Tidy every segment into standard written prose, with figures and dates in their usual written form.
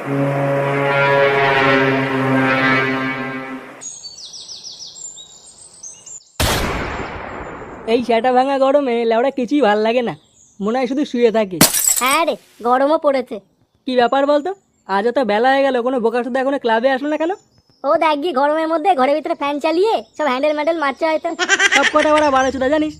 এই সেটা ভাঙা গরমে লেওড়া কিছুই ভাল লাগে না, মনে হয় শুধু শুয়ে থাকি। হ্যাঁ রে, গরমও পড়েছে। কি ব্যাপার বলতো, আজও তো বেলা হয়ে গেল, কোনো বোকা শুধু এখনো ক্লাবে আসলো না কেন? ও দেখ গিয়ে গরমের মধ্যে ঘরের ভিতরে ফ্যান চালিয়ে সব হ্যান্ডেল ম্যান্ডেল মারছে হয়তো। সব কটা বাড়া বারো চুদা জানিস,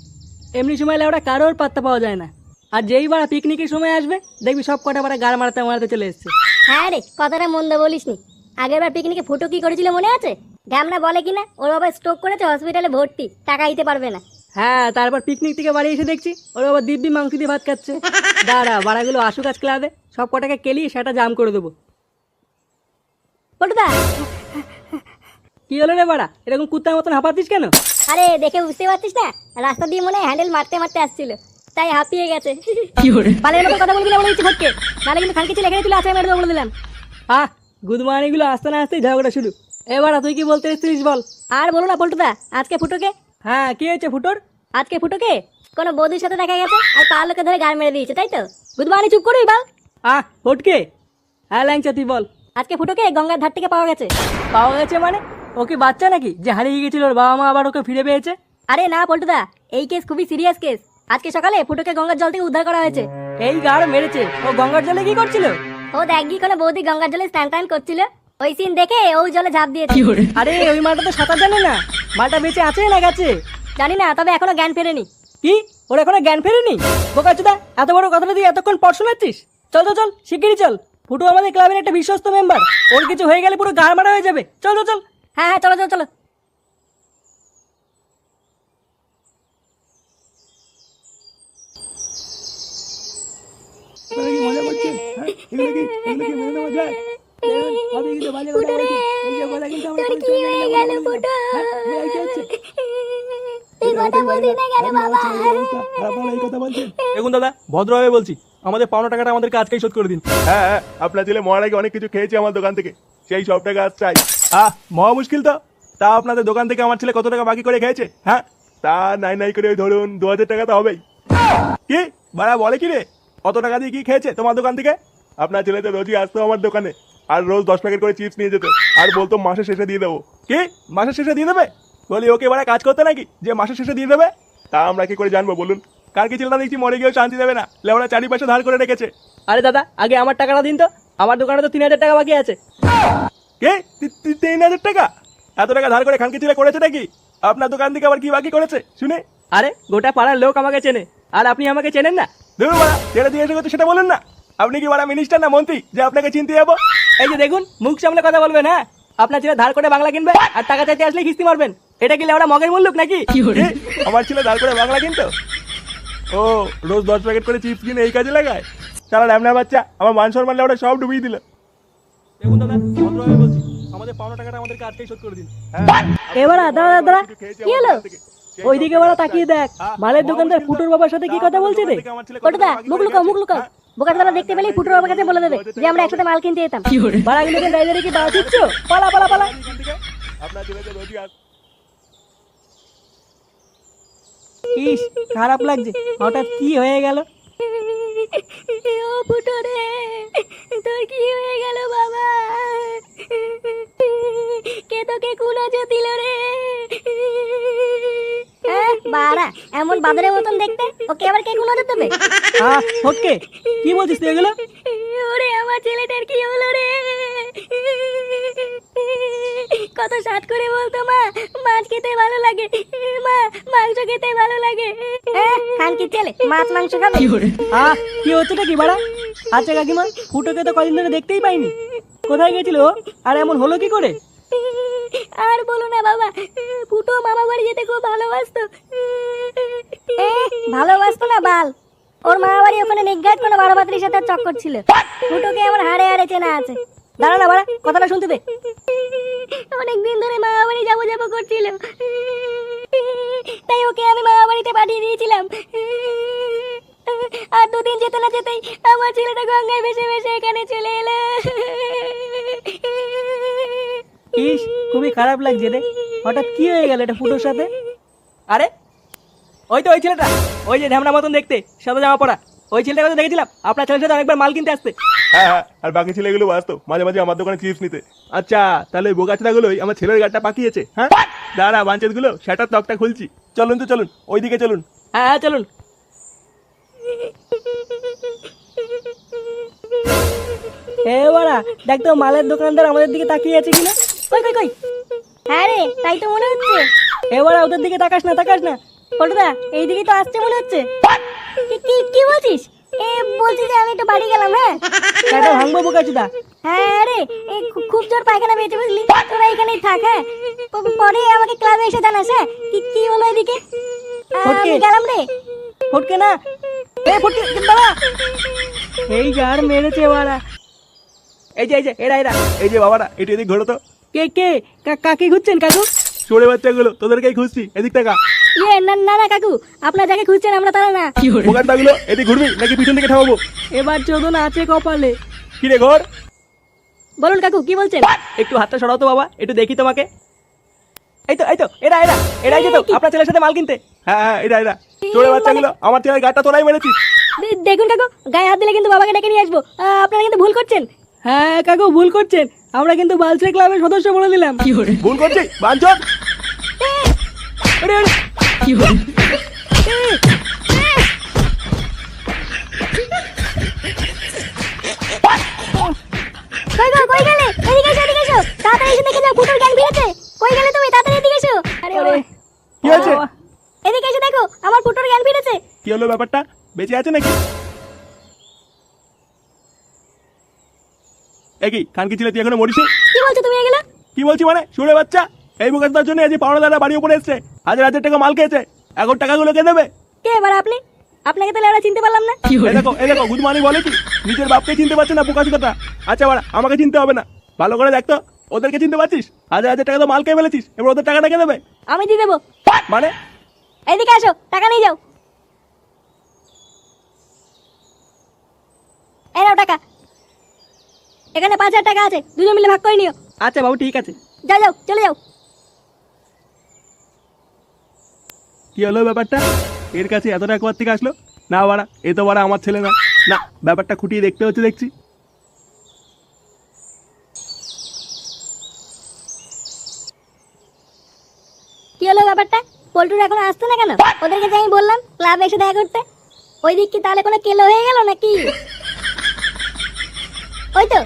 এমনি সময় লেওড়া কারোর পাত্তা পাওয়া যায় না। আর যেই বাড়া পিকনিকের সময় আসবে দেখবি সব কটা বাড়া গাড় মারাতে মারাতে চলে এসছে। হ্যাঁ রে, কথাটা মন্দ বলিসনি। আগের বার পিকনিকে ফুটো কি করেছিল মনে আছে? ঢ্যামনা বলে কিনা ওর বাবা স্ট্রোক করেছে, হসপিটালে ভর্তি, টাকা দিতে পারবে না। হ্যাঁ, তারপর পিকনিক থেকে বাড়ি এসে দেখছি ওর বাবা দিব্যি মাংস দিয়ে ভাত খাচ্ছে। দাঁড়া, বাড়াগুলো আসুক আজ ক্লাবে, সব কটাকে কেলিয়ে সেটা জাম করে দেবো। পটুদা, কি হলো রে বাড়া, এরকম কুত্তার মতন হাঁপাচ্ছিস কেন? আরে দেখে বুঝতে পারছিস না, রাস্তা দিয়ে মনে হয় হ্যান্ডেল মারতে মারতে আসছিল, তাই হাঁপিয়ে গেছে। বালের মতো কথা বলবি না বলে দিচ্ছি ফটকে, নাহলে কিন্তু খানকে ছিল এখানে চলে আসে মেরে দেবো বলে দিলাম। আহ, গুদমানিগুলো আসতে না আসতেই ঝগড়া শুরু। এবার তুই কি বলতে এসেছিস বল। আর বলো না পল্টুদা, আজকে ফুটোকে হ্যাঁ, কি হয়েছে ফুটোর? আজকে ফুটোকে কোনো বৌদির সাথে দেখা গেছে, আর পাড়ার লোকে ধরে গাড় মেরে দিয়েছে, তাই তো? গুদমানি চুপ করবি বাল। ফটকে, হ্যাঁ ল্যাংচা তুই বল। আজকে ফুটোকে গঙ্গার ধার থেকে পাওয়া গেছে। পাওয়া গেছে মানে? ও কি বাচ্চা নাকি যে হারিয়ে গেছিল, ওর বাবা মা আবার ওকে ফিরে পেয়েছে? আরে না পল্টুদা, এই কেস খুবই সিরিয়াস কেস। আজকে সকালে ফুটোকে গঙ্গার জল থেকে উদ্ধার করা হয়েছে। এই গাড় মেরেছে, ও গঙ্গার জলে কি করছিল? ও দেখ গিয়ে কোনো বৌদি গঙ্গার জলে স্নান টান করছিল, ওই সিন দেখে ওই জলে ঝাঁপ দিয়েছে। আরে ওই মাটা তো সাঁতার জানে না, মাটা বেঁচে আছে না গেছে? জানি না, তবে এখনো জ্ঞান ফেরেনি। কি, ওর এখনো জ্ঞান ফেরেনি? বোকাচোদা, এত বড় কথাটা তুই এতক্ষণ পড় শোনাচ্ছিস? চল চল চল, শিগগিরই চল। ফুটু আমাদের ক্লাবের একটা বিশ্বস্ত মেম্বার, ওর কিছু হয়ে গেলে পুরো গাড় মারা হয়ে যাবে। চল চল চল। হ্যাঁ হ্যাঁ, চলো চলো চলো। মজা করছেন? হ্যাঁ, এগুলো কি মেনে নেওয়া যায়? আমি কিন্তু বাজে কথা বলছি, এই যে কথা কিন্তু আমার তোর কোনো কি চলবে হয়ে না, গেল বলে দিলাম। ফুটো? হ্যাঁ, কি হচ্ছে? তুই কথা বলবি না কেন বাবা? আর আপনারা এই কথা বলছেন? দেখুন দাদা, ভদ্রভাবে বলছি, আমাদের পাওনা টাকাটা আমাদেরকে আজকেই শোধ করে দিন। হ্যাঁ হ্যাঁ, আপনার ছেলে মরার আগে অনেক কিছু খেয়েছে আমার দোকান থেকে, সেই সব টাকা আজ চাই। মহা মুশকিল তো। তা আপনাদের দোকান থেকে আমার ছেলে কত টাকা বাকি করে খেয়েছে? হ্যাঁ, তা নাই নাই করে ওই ধরুন 2000 টাকা তো হবেই। কি বাড়া বলে কি রে? কত টাকা দিয়ে কি খেয়েছে তোমার দোকান থেকে? আপনার ছেলে তো রোজই আসতো আমার দোকানে, আর রোজ 10 প্যাকেট করে চিপস নিয়ে যেত, আর বলতো মাসের শেষে দিয়ে দেবো। কি মাসের শেষে দিয়ে দেবে? বলি ওকে বাড়া কাজ করতে নাকি যে মাসের শেষে দিয়ে দেবে? তা আমরা কি করে জানবো বলুন? কার কি ছেলেটা দেখছি মরে গিয়েও শান্তি দেবে না, লেওড়া চারিপাশে ধার করে রেখেছে। আরে দাদা, আগে আমার টাকাটা দিন তো, আমার দোকানে তো 3000 টাকা বাকি আছে। কে 3000 টাকা? এত টাকা ধার করে খানকে ছেলে করেছে নাকি? আপনার দোকান থেকে আবার কি বাকি করেছে শুনে? আরে গোটা পাড়ার লোক আমাকে চেনে, আর আপনি আমাকে চেনেন না? ধরুন বাড়া, ছেড়ে দিয়ে এসে সেটা বলেন না। আপনি কি বাড়া মিনিস্টার না মন্ত্রী যে আপনাকে চিনতে যাবো? এই যে দেখুন, মুখ সামলে কথা বলবেন। হ্যাঁ, আপনার ছেলে ধার করে বাংলা কিনবে আর টাকা চাইতে আসলে কিস্তি মারবেন, এটা কি লেওড়া মগের মূল্য নাকি? কি? আমার ছেলে ধার করে বাংলা কিনতো? ও, রোজ 10 প্যাকেট করে চিপস কিনে এই কাজে লাগায়? সারা ল্যামনা বাচ্চা, আমার মান সম্মান ওটা সব ডুবিয়ে দিল। দেখুন দাদা, ভদ্রভাবে বলছি, আমাদের পাওনা টাকাটা আমাদেরকে আজকেই শোধ করে দিন। এবার দাঁড়া দাঁড়া, কি হলো? ওইদিকে বড় তাকিয়ে দেখ, মালের দোকানদার ফুটোর বাবার সাথে কি কথা বলছে রে? পটুদা, মুখ লুকাও মুখ লুকাও। বোকা দাদা দেখতে পেলেই ফুটোর বাবার কাছে বলে দেবে যে আমরা একসাথে মাল কিনতে যেতাম। বাড়াগুলোকে দাঁড়িয়ে কি দাও দিচ্ছ? পালা পালা পালা। আপনার ছেলে তো রোজই আসতো। ইস, খারাপ লাগছে, হঠাৎ কি হয়ে গেল? ও ফুটো রে, তোর কি হয়ে গেল বাবা? কে তোকে কুলাজো দিল রে? বাড়া, এমন বাদরের মতন দেখতে, ওকে আবার কে কুলাজো দেবে? ফটকে, কি বলছিস তুই এগুলো? ওরে আমার ছেলেটার কি হলো রে? কত সাত করে বলতো মা, মাছ খেতে ভালো লাগে, মা মাংস খেতে ভালো লাগে। খান কি ছেলে মাছ মাংস খাবে? কি হচ্ছেটা কি বাড়া? আচ্ছা কাকিমা, ফুটোকে তো কদিন ধরে দেখতেই পাইনি, কোথায় গেছিল ও? আর এমন হলো কি করে? আর বলো না বাবা, ফুটো মামা বাড়ি যেতে খুব ভালোবাসতো। ভালোবাসতো না বাল, ওর মামা বাড়ি ওখানে নিজ্ঞাত কোনো বারো বাতির সাথে চক্কর ছিল। ফুটোকে আমার হাড়ে হাড়ে চেনা আছে। দাঁড়া না বাড়া, কথাটা শুনতে দে। অনেকদিন ধরে মামা বাড়ি যাবো যাবো করছিল, তাই ওকে আমি মামা বাড়িতে পাঠিয়ে দিয়েছিলাম। আর দুদিন যেতে না যেতেই আমার ছেলেটা গঙ্গায় ভেসে ভেসে এখানে চলে এলো। ইস, খুবই খারাপ লাগছে রে, হঠাৎ কি হয়ে গেল এটা ফুটোর সাথে? আরে ওই তো ওই ছেলেটা, ওই যে ঢ্যামনা মতন দেখতে, সাদা জামা পরা। ওই ছেলেটার কথা দেখেছিলাম আপনার ছেলের সাথে অনেকবার মাল কিনতে আসতে। হ্যাঁ হ্যাঁ, আর বাকি ছেলেগুলো আসতো মাঝে মাঝে আমার দোকানে চিপস নিতে। আচ্ছা, তাহলে ওই বোকাচোদাগুলোই আমার ছেলের গাড়িটা পাকিয়েছে। হ্যাঁ, দাঁড়া বাঞ্চেত গুলো সেটার তকটা খুলছি। চলুন তো চলুন, ওইদিকে চলুন। হ্যাঁ হ্যাঁ চলুন। বাড়া দেখ তো মালের দোকানদার আমাদের দিকে তাকিয়ে আছে কিনা। কই কই কই। হ্যাঁ রে, তাই তো মনে হচ্ছে। বাড়া ওদের দিকে তাকাস না তাকাস না। পল্টুদা, এইদিকে তো আসছে মনে হচ্ছে। কি বলছিস? বলছি যে আমি একটু বাড়ি গেলাম। হ্যাঁ কাটা ভাঙবো বোকাচোদা। হ্যাঁ রে, খুব জোর পায়খানা পেয়েছে বুঝলি। তোরা এখানেই থাক। হ্যাঁ, পরে আমাকে ক্লাবে এসে জানাস। হ্যাঁ, কি হলো এদিকে? ফটকে। আমি গেলাম রে। ফটকে না, ফটকে দাঁড়া। এই গার মেরেছে বাড়া। এই যে এরা এই যে বাবারা, এটা এদিক ঘোরো তো। কে কে কাকে খুঁজছেন কাকু? চোরে বাচ্চাগুলো তোদেরকেই খুঁজছি, এদিক টাকা। না না না কাকু, আপনার যাকে খুঁজছেন আমরা তারা না। বোকাটাগুলো এদিক ঘুরবি নাকি পিছন দিকে ঠামাবো? এবার চোদন আছে কপালে। কি রে ঘর? বলুন কাকু, কি বলছেন? একটু হাতটা সরাও তো বাবা, একটু দেখি তোমাকে। এই তো এরাই যেত আপনার ছেলের সাথে মাল কিনতে। হ্যাঁ এরা চোরে বাচ্চাগুলো আমার ছেলের গাড়িটা তোরাই মেরেছিস। দেখুন কাকু, গায়ে হাত দিলে কিন্তু বাবাকে ডেকে নিয়ে আসবো। আপনারা কিন্তু ভুল করছেন। হ্যাঁ কাকু ভুল করছেন, আমরা কিন্তু বালছেড়ে ক্লাবের সদস্য বলে দিলাম। ভুল করছি বাঞ্চন। কই গেলে? এদিকে এসো। তাড়াতাড়ি এসে দেখে যাও, ফুটোর গ্যাং ফিরেছে। কই গেলে তুমি? তাড়াতাড়ি এদিকে এসো। আরে কি হয়েছে? এদিকে এসে দেখো, আমার ফুটোর গ্যাং ফিরেছে। কি হলো ব্যাপারটা? বেঁচে আছে নাকি? একই খানকি ছিল, তুই এখনো মরিস? কি বলছো তুমি এগুলো? কি বলছি মানে, শুনে বাচ্চা, এই বোকাটার জন্য আজ পাওনাদাররা বাড়ি উপরে এসছে, হাজার টাকা মাল খেয়েছে। এখন টাকাগুলো কে দেবে? কে এবার আপনি? আপনাকে তাহলে আমরা চিনতে পারলাম না। এই দেখো গুদমানি বলে কি নিজের বাপকে চিনতে পারছে না বোকাচোদাটা। আচ্ছা বাড়া, আমাকে চিনতে হবে না, ভালো করে দেখতো ওদেরকে চিনতে পারছিস? হাজার টাকা তো মাল খেয়ে ফেলেছিস, এবার ওদের টাকাটা কে দেবে? আমি দিয়ে দেবো। মানে এদিকে আসো, টাকা নিয়ে যাও। এই নাও টাকা। এখানে 5,000 টাকা আছে, দুজন মিলে ভাগ করে নিও। আচ্ছা বাবু ঠিক আছে। যাও চলে যাও। কি হলো ব্যাপারটা? এর কাছে এত টাকা কোথা থেকে আসলো? না বাড়া, এ তো বাড়া আমার ছেলে না। না, ব্যাপারটা খুঁটিয়ে দেখতে হচ্ছে দেখছি। কি হলো ব্যাপারটা? পল্টুর এখন আসছে না কেন? ওদেরকে যে আমি বললাম ক্লাবে এসে দেখা করতে, ওই দিক কি তাহলে কোনো কেলো হয়ে গেল নাকি? ওই তো।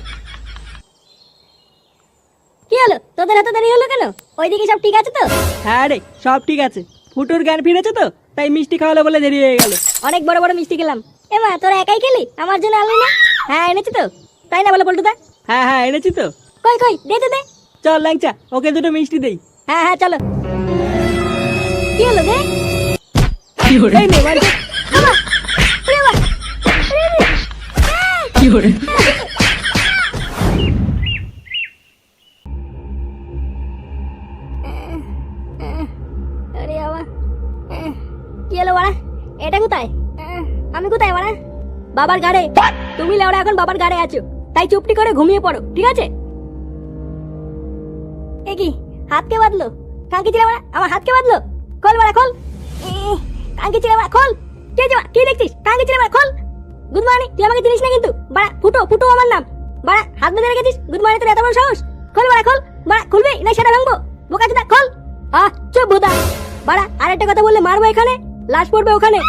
কি হলো, তোদের এত দেরি হলো কেন? ওইদিকে সব ঠিক আছে তো? হ্যাঁ রে সব ঠিক আছে, ফুটোর জ্ঞান ফিরেছে তো তাই মিষ্টি খাওয়ালো বলে দেরি হয়ে গেল। অনেক বড় বড় মিষ্টি খেলাম। এমা, তোরা একাই খেলি, আমার জন্য আনলি না? হ্যাঁ এনেছি তো, তাই না বলো পল্টুদা? হ্যাঁ এনেছি তো। কই দে। চল ল্যাংচা, ওকে দুটো মিষ্টি দেই। হ্যাঁ চলো। কি হলো দে? এই নে বাড়ি। আমা, ওরে বাবা, ওরে। আরে বাবা, কি হলো বাড়া? এটা কোথায়? আমি কোথায় বাড়া? বাবার গাড়ে। তুমি লেওড়া এখন বাবার গাড়ে আছো, তাই চুপটি করে ঘুমিয়ে পড়ো, ঠিক আছে? এ কি হাত কে বাঁধলো? কাঙ্কি ছিল বাড়া, আমার হাত কে বাঁধলো? খোল বাড়া খোল। কাঙ্কি ছিল বাড়া খোল। কে যাবা? কি দেখছিস? কাঙ্কি ছিল বাড়া খোল। গুড মর্নিং, তুই আমাকে চিনিস না কিন্তু। বাড়া ফুটো আমার নাম। বাড়া হাত বেঁধে রেখেছিস। গুড মর্নিং, তোর এত বড় সাহস? খোল বাড়া খোল। বাড়া খুলবি না সেটা ভাঙবো। বোকাচোদা খোল। চুপ ভোদা। বাড়া আরেকটা কথা বললে মারবো এখানে, লাশ পড়বে ওখানে।